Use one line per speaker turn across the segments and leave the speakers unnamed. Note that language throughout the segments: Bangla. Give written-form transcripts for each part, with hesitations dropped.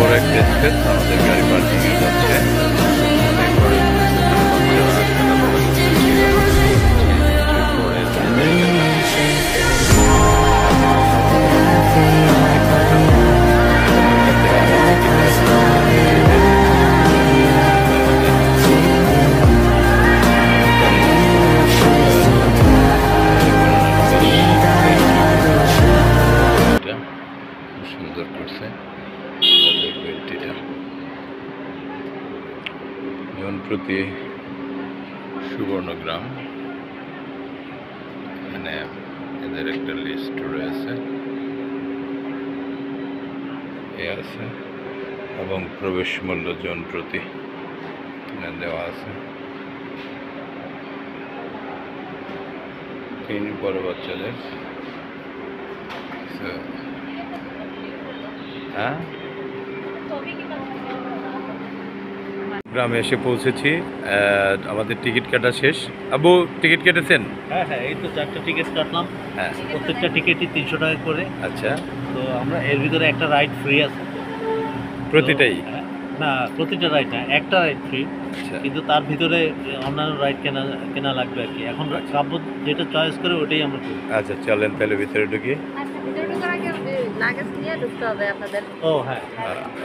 বড় একটা স্পেস আমাদের গাড়ি পার্কিং এ যাচ্ছে। অনেক বড় সুন্দর করছে জনপ্রতি সুবর্ণগ্রাম। এখানে এদের একটা লিস্ট রয়েছে আছে এবং প্রবেশ মূল্য জনপ্রতি দেওয়া আছে। 3 বড় বাচ্চাদের। হ্যাঁ, গ্রামে এসে পৌঁছেছি। আমাদের টিকিট কাটা শেষ। আবু টিকিট কেটেছেন?
হ্যাঁ হ্যাঁ, এই তো 4টা টিকিট কাটলাম।
হ্যাঁ,
প্রত্যেকটা টিকিটই 300 টাকা করে।
আচ্ছা,
তো আমরা এর ভিতরে একটা রাইড ফ্রি আছে
প্রতিটাই?
না, প্রতিটা রাইড না, একটা রাইড ফ্রি।
আচ্ছা,
কিন্তু তার ভিতরে অন্যান্য রাইড কেনা লাগবে আর কি। এখন কাব্য যেটা চয়েস করে ওটাই আমরা করি।
আচ্ছা, চলেন তাহলে ভিতরে ঢুকি।
ও হ্যাঁ,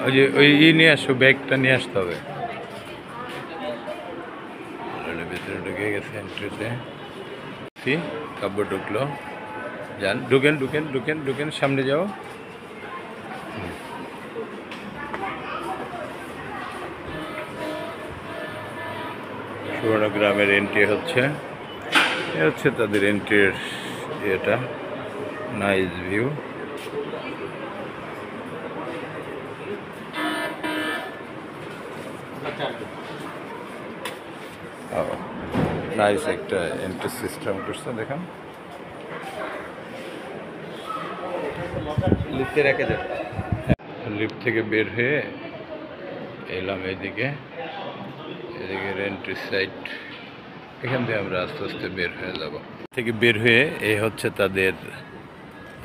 ওই যে ওই নিয়ে আসো, ব্যাগটা নিয়ে আসতে হবে। ভিতরে ঢুকে গেছে এন্ট্রিতে। কি কাব্য ঢুকলো, যান, ঢুকেন ঢুকেন ঢুকেন ঢুকেন, সামনে যাও। সুবর্ণগ্রামের এন্ট্রি হচ্ছে, এ হচ্ছে তাদের এন্ট্রির এটা। Nice view. নাইস একটা এন্ট্রি সিস্টেম করছে, দেখেন। লিফটে রেখে যাবে। লিফট থেকে বের হয়ে এলাম এদিকে এন্ট্রি সাইড। এখান থেকে আমরা আস্তে আস্তে বের হয়ে যাব। থেকে বের হয়ে এই হচ্ছে তাদের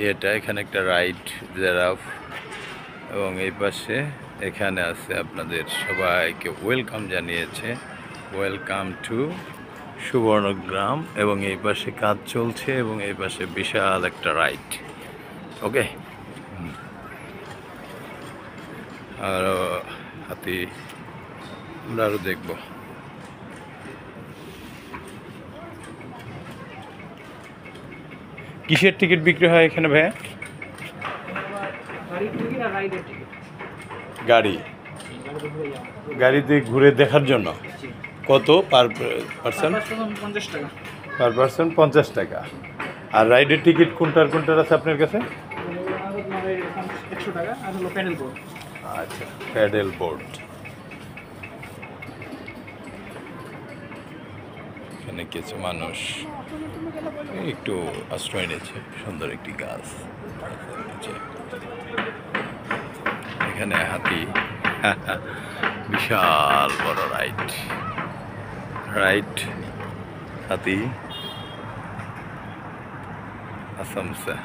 এটা। এখানে একটা রাইড জেরাফ, এবং এই পাশে এখানে আছে আপনাদের সবাইকে ওয়েলকাম জানিয়েছে, ওয়েলকাম টু সুবর্ণগ্রাম। এবং এই পাশে কাজ চলছে এবং এই পাশে বিশাল একটা রাইড। ওকে, আর হাতি আমরা আরও দেখব। কিসের টিকিট বিক্রি হয় এখানে ভাইয়া? গাড়িতে ঘুরে দেখার জন্য কত পার পার্সন?
50 টাকা
পার পার্সন 50 টাকা। আর রাইডের টিকিট কোনটার কোনটার আছে আপনার কাছে?
100 টাকা। আর হলো প্যাডেল বোর্ড।
আচ্ছা, প্যাডেল বোর্ড। এখানে কিছু মানুষ একটু আশ্রয় নিয়েছে, সুন্দর একটি গাছ। এখানে হাতি, বিশাল বড় রাইড হাতি আসামসা।